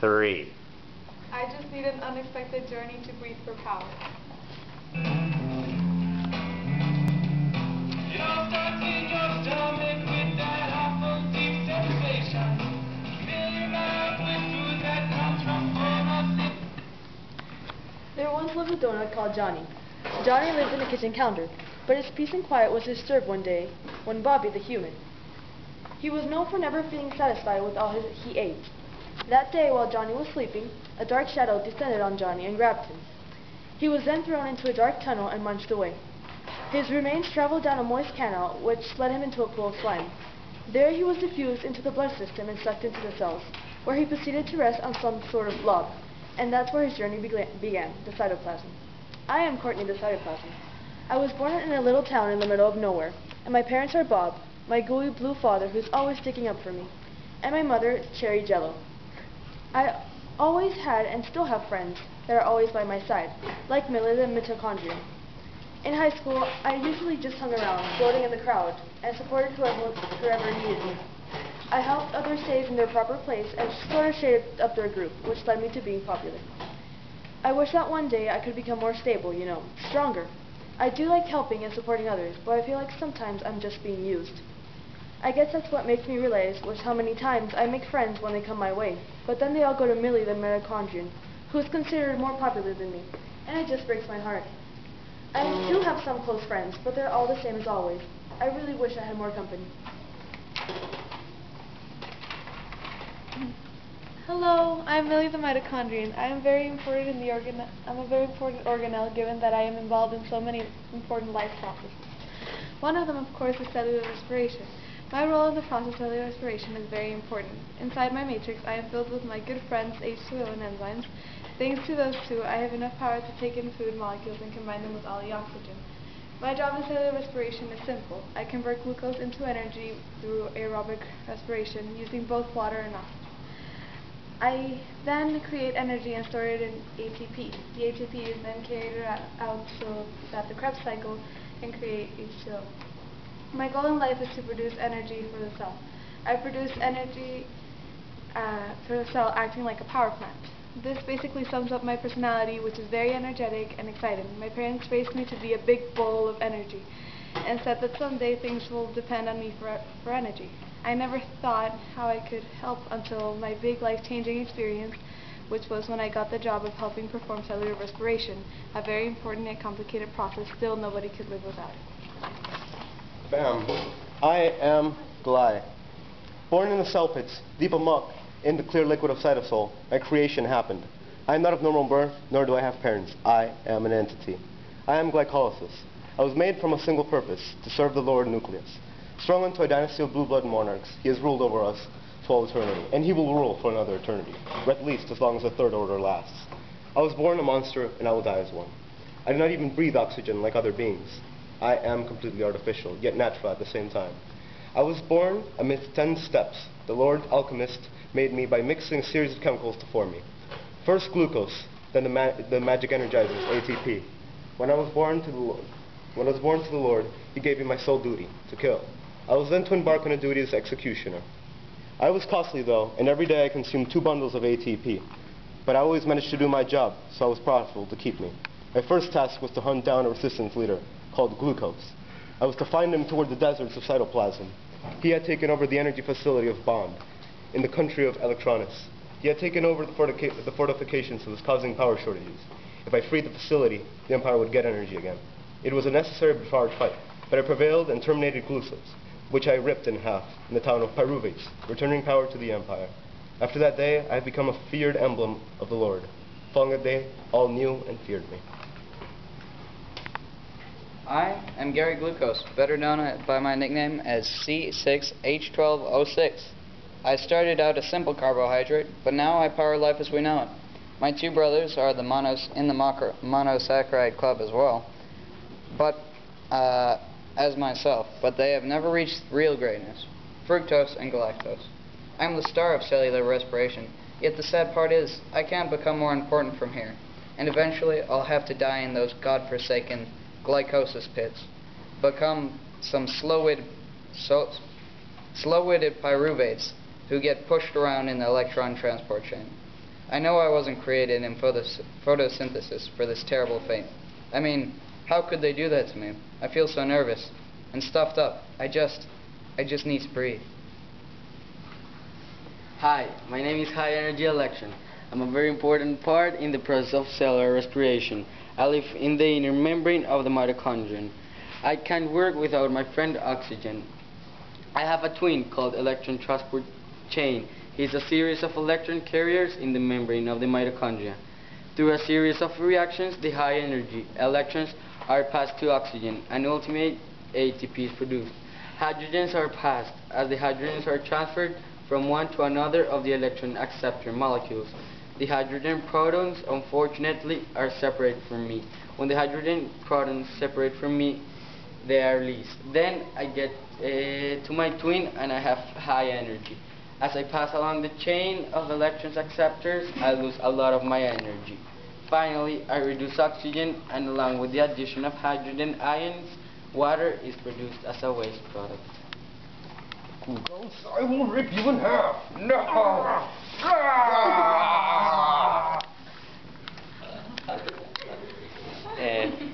3. I just need an unexpected journey to breathe for power. There once lived a donut called Johnny. Johnny lived in a kitchen counter, but his peace and quiet was disturbed one day when Bobby the human. He was known for never feeling satisfied with all he ate. That day, while Johnny was sleeping, a dark shadow descended on Johnny and grabbed him. He was then thrown into a dark tunnel and munched away. His remains traveled down a moist canal, which led him into a pool of slime. There he was diffused into the blood system and sucked into the cells, where he proceeded to rest on some sort of blob. And that's where his journey began, the cytoplasm. I am Courtney, the cytoplasm. I was born in a little town in the middle of nowhere, and my parents are Bob, my gooey blue father who's always sticking up for me, and my mother, Cherry Jello. I always had and still have friends that are always by my side, like Millie the mitochondrion. In high school, I usually just hung around, floating in the crowd, and supported whoever needed me. I helped others stay in their proper place and sort of shaped up their group, which led me to being popular. I wish that one day I could become more stable, stronger. I do like helping and supporting others, but I feel like sometimes I'm just being used. I guess that's what makes me realize was how many times I make friends when they come my way, but then they all go to Millie the mitochondrion, who is considered more popular than me, and it just breaks my heart. I do have some close friends, but they're all the same as always. I really wish I had more company. Hello, I'm Millie the mitochondrion. I'm a very important organelle given that I am involved in so many important life processes. One of them, of course, is cellular respiration. My role in the process of cellular respiration is very important. Inside my matrix, I am filled with my good friends H2O and enzymes. Thanks to those two, I have enough power to take in food molecules and combine them with all the oxygen. My job in cellular respiration is simple. I convert glucose into energy through aerobic respiration using both water and oxygen. I then create energy and store it in ATP. The ATP is then carried out so that the Krebs cycle can create H2O. My goal in life is to produce energy for the cell. I produce energy for the cell acting like a power plant. This basically sums up my personality, which is very energetic and exciting. My parents raised me to be a big bowl of energy and said that someday things will depend on me for energy. I never thought how I could help until my big life-changing experience, which was when I got the job of helping perform cellular respiration, a very important and complicated process still nobody could live without. Bam. I am Gly. Born in the cell pits, deep amok in the clear liquid of cytosol, my creation happened. I am not of normal birth, nor do I have parents. I am an entity. I am glycolysis. I was made from a single purpose, to serve the Lord Nucleus. Strung into a dynasty of blue blood monarchs, he has ruled over us to all eternity, and he will rule for another eternity, or at least as long as the third order lasts. I was born a monster, and I will die as one. I do not even breathe oxygen like other beings. I am completely artificial, yet natural at the same time. I was born amidst 10 steps. The Lord Alchemist made me by mixing a series of chemicals to form me. First glucose, then the magic energizers, ATP. When I was born to the Lord, he gave me my sole duty, to kill. I was then to embark on a duty as executioner. I was costly though, and every day I consumed 2 bundles of ATP. But I always managed to do my job, so I was profitable to keep me. My first task was to hunt down a resistance leader, called Glucose. I was to find him toward the deserts of cytoplasm. He had taken over the energy facility of Bond, in the country of Electronis. He had taken over the fortifications that was causing power shortages. If I freed the facility, the Empire would get energy again. It was a necessary but hard fight, but I prevailed and terminated Glucose, which I ripped in half in the town of Pyruvates, returning power to the Empire. After that day, I have become a feared emblem of the Lord. Following that day, all knew and feared me. I am Gary Glucose, better known by my nickname as C6H12O6. I started out a simple carbohydrate, but now I power life as we know it. My 2 brothers are the monosaccharide club as well, but as myself, but they have never reached real greatness, fructose and galactose. I am the star of cellular respiration, yet the sad part is I can't become more important from here, and eventually I'll have to die in those godforsaken glycosis pits, become some slow-witted pyruvates who get pushed around in the electron transport chain. I know I wasn't created in photosynthesis for this terrible fate. I mean, how could they do that to me? I feel so nervous and stuffed up. I just need to breathe. Hi, my name is High Energy Electron. I'm a very important part in the process of cellular respiration. I live in the inner membrane of the mitochondrion. I can't work without my friend oxygen. I have a twin called electron transport chain. He's a series of electron carriers in the membrane of the mitochondria. Through a series of reactions, the high energy electrons are passed to oxygen and ultimate ATP is produced. Hydrogens are passed as the hydrogens are transferred from one to another of the electron acceptor molecules. The hydrogen protons, unfortunately, are separated from me. When the hydrogen protons separate from me, they are released. Then I get to my twin and I have high energy. As I pass along the chain of electrons acceptors, I lose a lot of my energy. Finally, I reduce oxygen, and along with the addition of hydrogen ions, water is produced as a waste product. Ghost, I will rip you in half! No!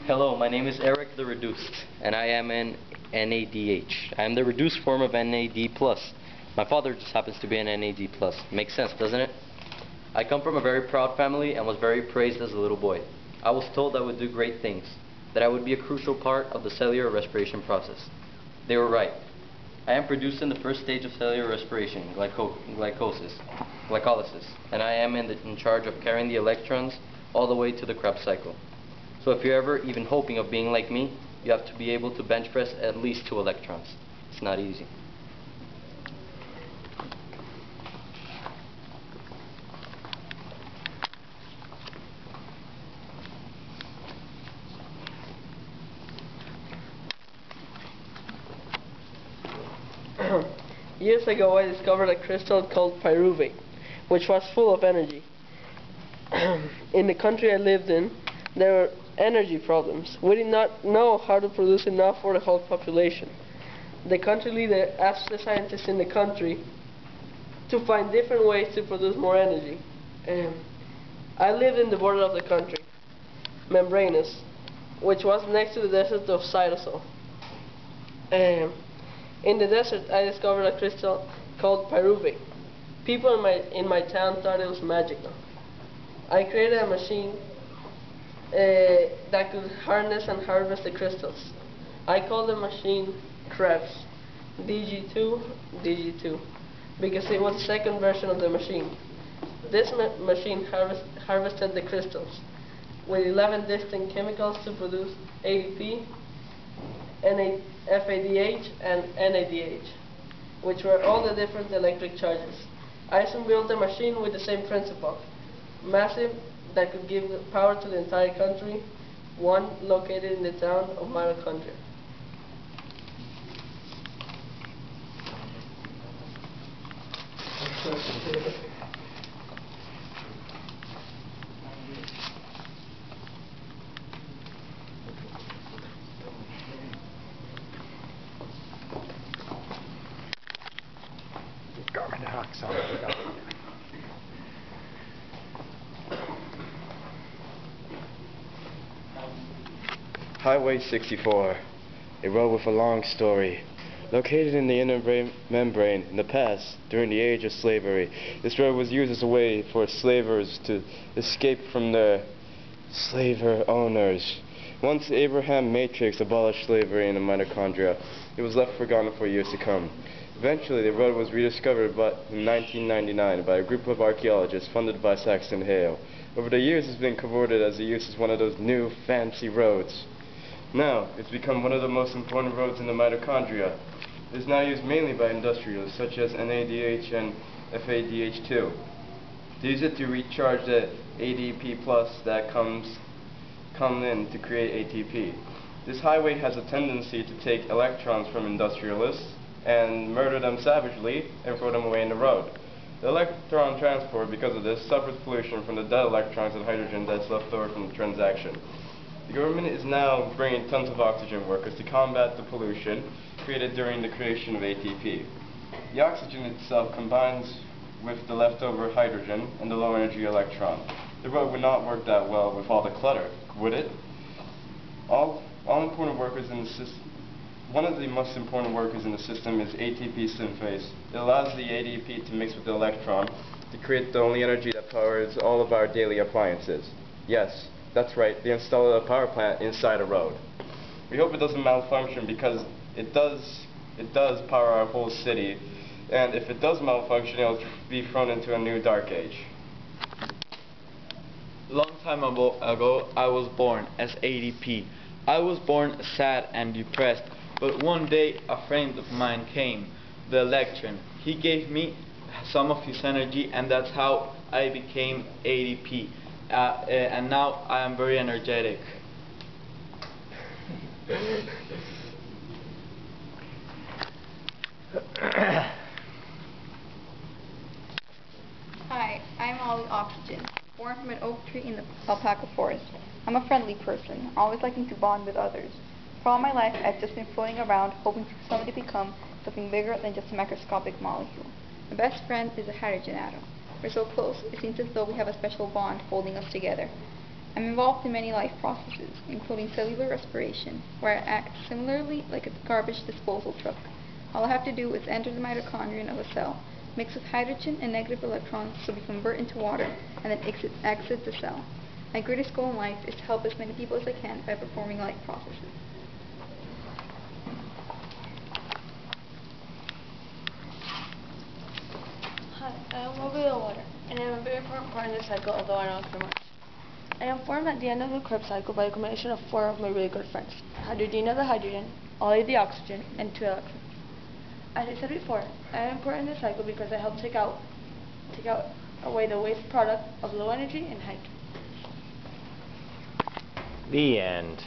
Hello, my name is Eric the Reduced, and I am an NADH. I am the reduced form of NAD+. My father just happens to be an NAD+. Makes sense, doesn't it? I come from a very proud family and was very praised as a little boy. I was told I would do great things, that I would be a crucial part of the cellular respiration process. They were right. I am produced in the first stage of cellular respiration, glycolysis, and I am in charge of carrying the electrons all the way to the Krebs cycle. So if you're ever even hoping of being like me, you have to be able to bench press at least 2 electrons. It's not easy. Years ago, I discovered a crystal called pyruvate, which was full of energy. In the country I lived in, there were energy problems. We did not know how to produce enough for the whole population. The country leader asked the scientists in the country to find different ways to produce more energy. I lived in the border of the country, Membranous, which was next to the desert of Cytosol. In the desert, I discovered a crystal called pyruvate. People in my town thought it was magical. I created a machine that could harness and harvest the crystals. I called the machine Krebs, DG2, because it was the second version of the machine. This machine harvested the crystals with 11 distinct chemicals to produce ADP, FADH, and NADH, which were all the different electric charges. I soon built a machine with the same principle, massive, that could give power to the entire country, one located in the town of Mitochondria. Highway 64, a road with a long story. Located in the inner membrane in the past, during the age of slavery, this road was used as a way for slavers to escape from their slaver owners. Once the Abraham Matrix abolished slavery in the mitochondria, it was left forgotten for years to come. Eventually, the road was rediscovered in 1999 by a group of archaeologists funded by Saxton Hale. Over the years, it's been converted as a use as one of those new fancy roads. Now, it's become one of the most important roads in the mitochondria. It's now used mainly by industrialists such as NADH and FADH2. They use it to recharge the ADP plus that come in to create ATP. This highway has a tendency to take electrons from industrialists and murder them savagely and throw them away in the road. The electron transport, because of this, suffers pollution from the dead electrons and hydrogen that's left over from the transaction. The government is now bringing tons of oxygen workers to combat the pollution created during the creation of ATP. The oxygen itself combines with the leftover hydrogen and the low energy electron. The road would not work that well with all the clutter, would it? All important workers in the system. One of the most important workers in the system is ATP synthase. It allows the ADP to mix with the electron to create the only energy that powers all of our daily appliances. Yes, that's right, they install a power plant inside a road. We hope it doesn't malfunction because it does power our whole city, and if it does malfunction, it'll be thrown into a new dark age. Long time ago, I was born as ADP. I was born sad and depressed, but one day a friend of mine came, the electron. He gave me some of his energy, and that's how I became ADP. And now I am very energetic. Hi, I'm Ollie Oxygen, born from an oak tree in the alpaca forest. I'm a friendly person, always liking to bond with others. For all my life, I've just been floating around, hoping for somebody to become something bigger than just a microscopic molecule. My best friend is a hydrogen atom. We're so close, it seems as though we have a special bond holding us together. I'm involved in many life processes, including cellular respiration, where I act similarly like a garbage disposal truck. All I have to do is enter the mitochondrion of a cell, mix with hydrogen and negative electrons so we convert into water, and then exit the cell. My greatest goal in life is to help as many people as I can by performing life processes. Hi, I am Mobile Water, and I am a very important part in this cycle, although I don't care much. I am formed at the end of the Krebs cycle by a combination of 4 of my really good friends. Hydrodina the hydrogen, Ollie the oxygen, and 2 electrons. As I said before, I am important in this cycle because I help take away the waste product of low energy and hydrogen. The end.